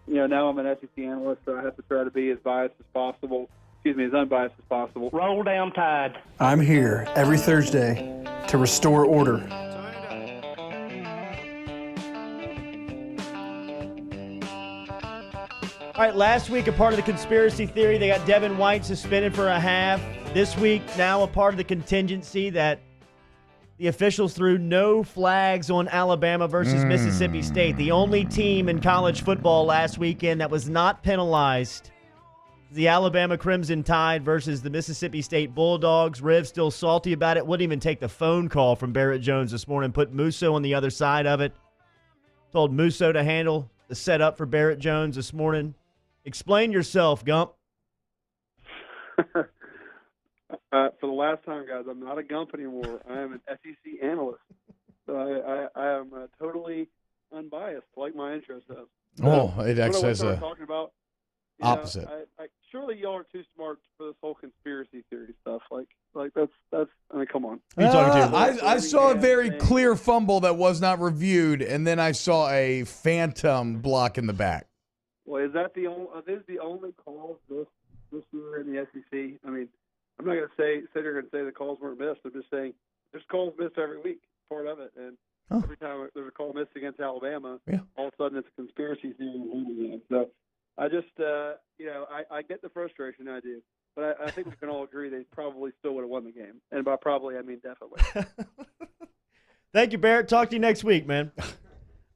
now I'm an SEC analyst, so I have to try to be as biased as possible. As unbiased as possible. Roll down Tide. I'm here every Thursday to restore order. All right, last week a part of the conspiracy theory, they got Devin White suspended for a half. This week, now a part of the contingency that the officials threw no flags on Alabama versus Mississippi State. The only team in college football last weekend that was not penalized. The Alabama Crimson Tide versus the Mississippi State Bulldogs. Riv still salty about it. Wouldn't even take the phone call from Barrett Jones this morning. Put Musso on the other side of it. Told Musso to handle the setup for Barrett Jones this morning. Explain yourself, Gump. For the last time, guys, I'm not a Gump anymore. I am an SEC analyst. So I am totally unbiased, like my intro says. It actually says talking about. Opposite. Surely y'all are too smart for this whole conspiracy theory stuff. Like that's. I mean, come on. Who are you talking to? I saw a very clear fumble that was not reviewed, and then I saw a phantom block in the back. Well, is that the only? This is the only calls this year in the SEC. I mean, I'm not going to sit here and say the calls weren't missed. I'm just saying there's calls missed every week. Part of it, and every time there's a call missed against Alabama, all of a sudden it's a conspiracy theory. So. I just, I get the frustration, I do. But I think we can all agree they probably still would have won the game. And by probably, I mean definitely. Thank you, Barrett. Talk to you next week, man.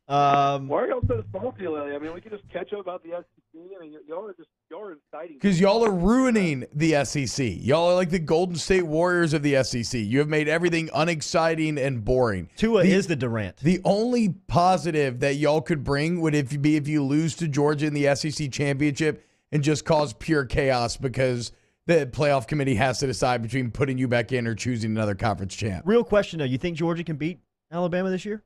Why are y'all so salty lately? I mean, we can just catch up about the SEC. I mean, y'all are inciting. Because y'all are ruining the SEC. Y'all are like the Golden State Warriors of the SEC. You have made everything unexciting and boring. Tua is the Durant. The only positive that y'all could bring would be if you lose to Georgia in the SEC championship and just cause pure chaos because the playoff committee has to decide between putting you back in or choosing another conference champ. Real question, though. You think Georgia can beat Alabama this year?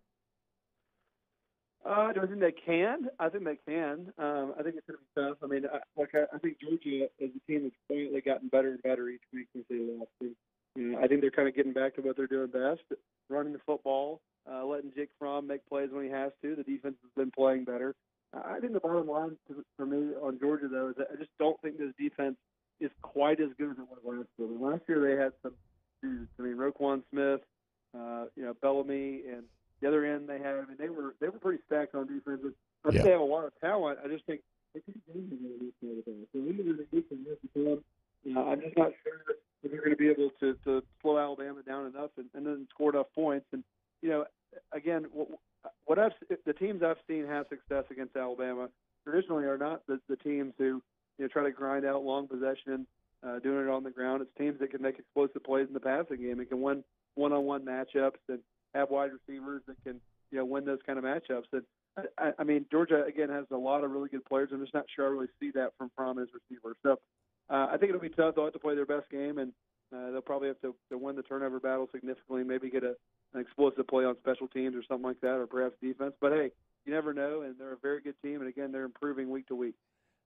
I don't think they can. I think they can. I think it's going to be tough. I mean, I think Georgia is a team that's quietly gotten better and better each week since they lost. I think they're kind of getting back to what they're doing best, running the football, letting Jake Fromm make plays when he has to. The defense has been playing better. I think the bottom line for me on Georgia, though, is that I just don't think this defense is quite as good as it was last year. Last year they had some dudes. I mean, Roquan Smith, Bellamy, and the other end they had. I mean, they were pretty stacked on defense. I think they have a lot of talent. I just think they could be dangerous in this game. So even if they do some this I'm just not sure if they're going to be able to slow Alabama down enough and then score enough points. And again, the teams I've seen have success against Alabama traditionally are not the teams who try to grind out long possession, doing it on the ground. It's teams that can make explosive plays in the passing game and can win one-on-one matchups and have wide receivers that can win those kind of matchups. And I mean, Georgia again has a lot of really good players. I'm just not sure I really see that from as receivers. So I think it'll be tough. They'll have to play their best game, and they'll probably have to win the turnover battle significantly. Maybe get an explosive play on special teams or something like that, or perhaps defense. But hey, you never know. And they're a very good team, and again, they're improving week to week.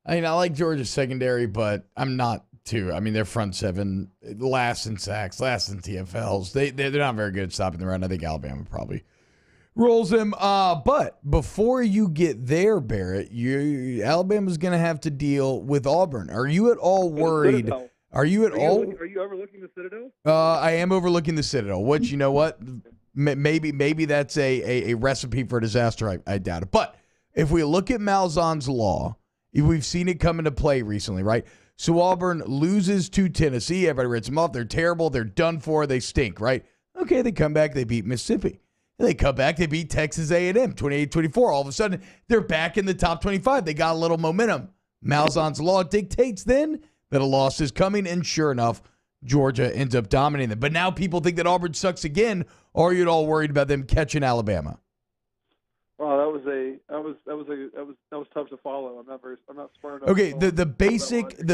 I mean, I like Georgia's secondary, but I'm not too. I mean, their front seven, last in sacks, last in TFLs. They're not very good at stopping the run. I think Alabama probably rolls them. But before you get there, Barrett, Alabama's going to have to deal with Auburn. Are you at all worried? Are you overlooking the Citadel? I am overlooking the Citadel, which, you know what? Maybe that's a recipe for disaster. I doubt it. But if we look at Malzahn's law, we've seen it come into play recently, right? So Auburn loses to Tennessee. Everybody writes them off. They're terrible. They're done for. They stink, right? Okay, they come back. They beat Mississippi. They come back. They beat Texas A&M 28-24. All of a sudden, they're back in the top 25. They got a little momentum. Malzahn's law dictates then that a loss is coming, and sure enough, Georgia ends up dominating them. But now people think that Auburn sucks again. Or are you at all worried about them catching Alabama? Well, that was tough to follow. I'm not smart enough. Okay, the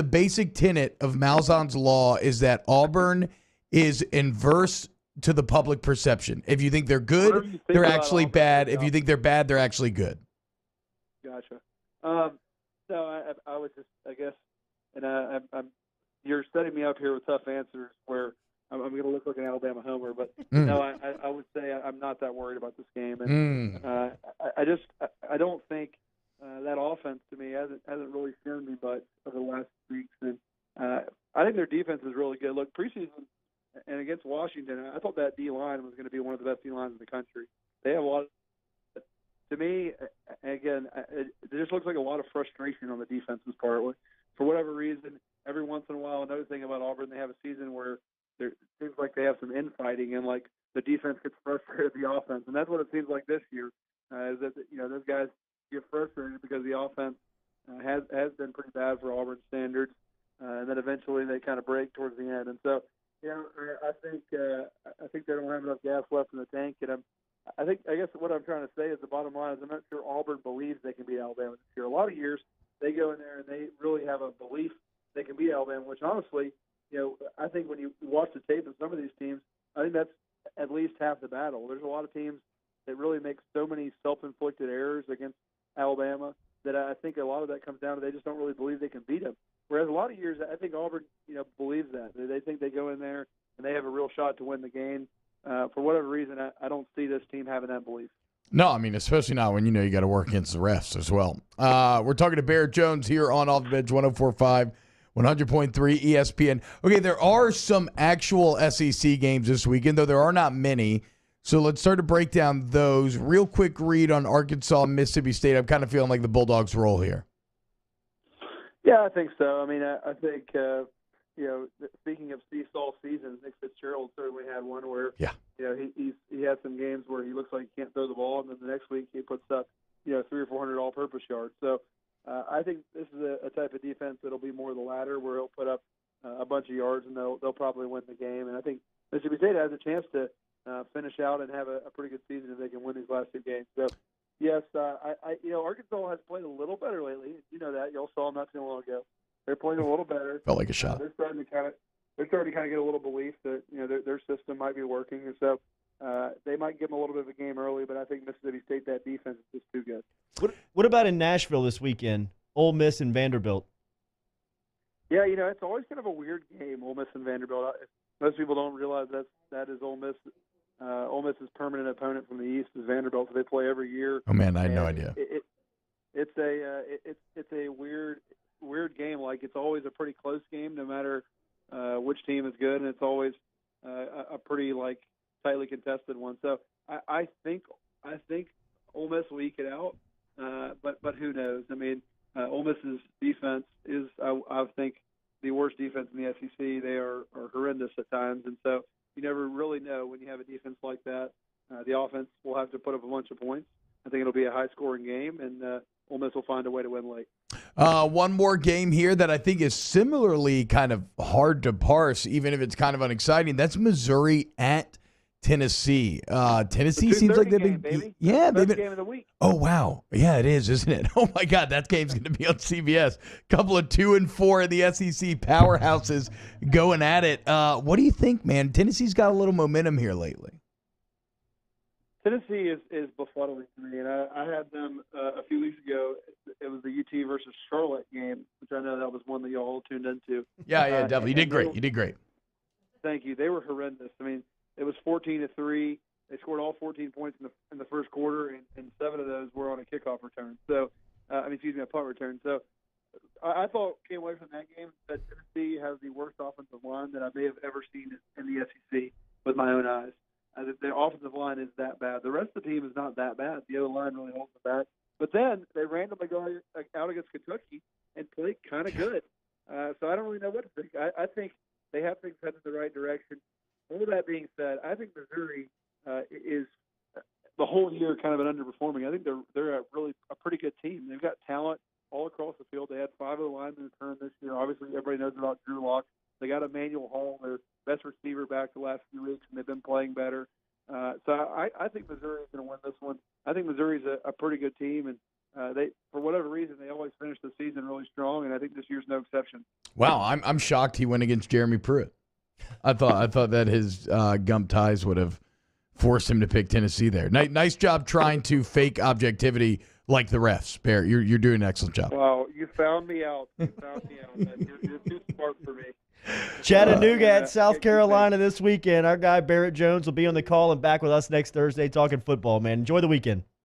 basic tenet of Malzahn's law is that Auburn is inverse to the public perception. If you think they're good, they're actually bad. If you think they're bad, they're actually good. Gotcha. No, I was just, I guess, and you're setting me up here with tough answers where I'm going to look like an Alabama homer, but no, I would say I'm not that worried about this game. And I don't think that offense to me hasn't really shown me much over the last weeks. And I think their defense is really good. Look, preseason and against Washington, I thought that D-line was going to be one of the best D-lines in the country. They have a lot of, to me, again, it just looks like a lot of frustration on the defense's part. For whatever reason, every once in a while, another thing about Auburn, they have a season where it seems like they have some infighting and like the defense gets frustrated at the offense. And that's what it seems like this year, is that, those guys get frustrated because the offense has been pretty bad for Auburn standards. And then eventually they kind of break towards the end. And so, I think they don't have enough gas left in the tank. And I guess what I'm trying to say is the bottom line is I'm not sure Auburn believes they can beat Alabama this year. A lot of years they go in there and they really have a belief they can beat Alabama, which honestly, I think when you watch the tape of some of these teams, I think that's at least half the battle. There's a lot of teams that really make so many self-inflicted errors against Alabama that I think a lot of that comes down to they just don't really believe they can beat them. Whereas a lot of years, I think Auburn, believes that. They think they go in there and they have a real shot to win the game. For whatever reason, I don't see this team having that belief. No, I mean, especially not when you got to work against the refs as well. We're talking to Barrett Jones here on Off the Bench, 104.5, 100.3 ESPN. Okay, there are some actual SEC games this weekend, though there are not many. So let's start to break down those. Real quick read on Arkansas, Mississippi State. I'm kind of feeling like the Bulldogs roll here. Yeah, I think so. I mean, I think, speaking of seesaw seasons, Nick Fitzgerald certainly had one where, he had some games where he looks like he can't throw the ball, and then the next week he puts up, 300 or 400 all-purpose yards. So I think this is a type of defense that'll be more the latter, where he'll put up a bunch of yards and they'll probably win the game. And I think Mississippi State has a chance to finish out and have a pretty good season if they can win these last two games. So, yes, Arkansas has played a little better lately. You know that. Y'all saw them not too long ago. They're playing a little better. Felt like a shot. They're starting to kind of get a little belief that their system might be working, and so they might give them a little bit of a game early. But I think Mississippi State, that defense is just too good. What about in Nashville this weekend? Ole Miss and Vanderbilt. Yeah, it's always kind of a weird game, Ole Miss and Vanderbilt. Most people don't realize that is Ole Miss. Ole Miss's permanent opponent from the East is Vanderbilt, so they play every year. Oh man, I had no idea. It's a weird game. Like, it's always a pretty close game, no matter which team is good, and it's always a pretty tightly contested one. So I think Ole Miss will eke it out, but who knows? I mean, Ole Miss's defense is I think the worst defense in the SEC. They are horrendous at times, and so you never really know when you have a defense like that. The offense will have to put up a bunch of points. I think it'll be a high-scoring game, and Ole Miss will find a way to win late. One more game here that I think is similarly kind of hard to parse, even if it's kind of unexciting. That's Missouri at Tennessee. Tennessee seems like they've been, baby. They've been. Game of the week. Oh wow, yeah, it is, isn't it? Oh my God, that game's going to be on CBS. Couple of 2 and 4 in the SEC powerhouses going at it. What do you think, man? Tennessee's got a little momentum here lately. Tennessee is befuddling to me, and I had them a few weeks ago. It was the UT versus Charlotte game, which I know that was one that you all tuned into. Yeah, definitely. You did great. Thank you. They were horrendous. I mean, it was 14-3. They scored all 14 points in the first quarter, and 7 of those were on a kickoff return. So, a punt return. So, I thought came away from that game that Tennessee has the worst offensive line that I may have ever seen in the SEC with my own eyes. Their offensive line is that bad. The rest of the team is not that bad. The other line really holds them back. But then they randomly go out against Kentucky and play kind of good. So I don't really know what to think. I think they have things headed in the right direction. All that being said, I think Missouri is the whole year kind of an underperforming. I think they're a pretty good team. They've got talent all across the field. They had 5 of the linemen return this year. Obviously, everybody knows about Drew Lock. They got Emmanuel Hall, their best receiver, back the last few weeks, and they've been playing better. So I think Missouri is going to win this one. I think Missouri's a pretty good team, and they, for whatever reason, they always finish the season really strong, and I think this year's no exception. Wow, I'm shocked he went against Jeremy Pruitt. I thought that his gum ties would have forced him to pick Tennessee there. Nice job trying to fake objectivity like the refs, Barrett. You're doing an excellent job. Wow, you found me out. Man. You're too smart for me. Chattanooga at South Carolina this weekend. Our guy Barrett Jones will be on the call and back with us next Thursday talking football, man. Enjoy the weekend.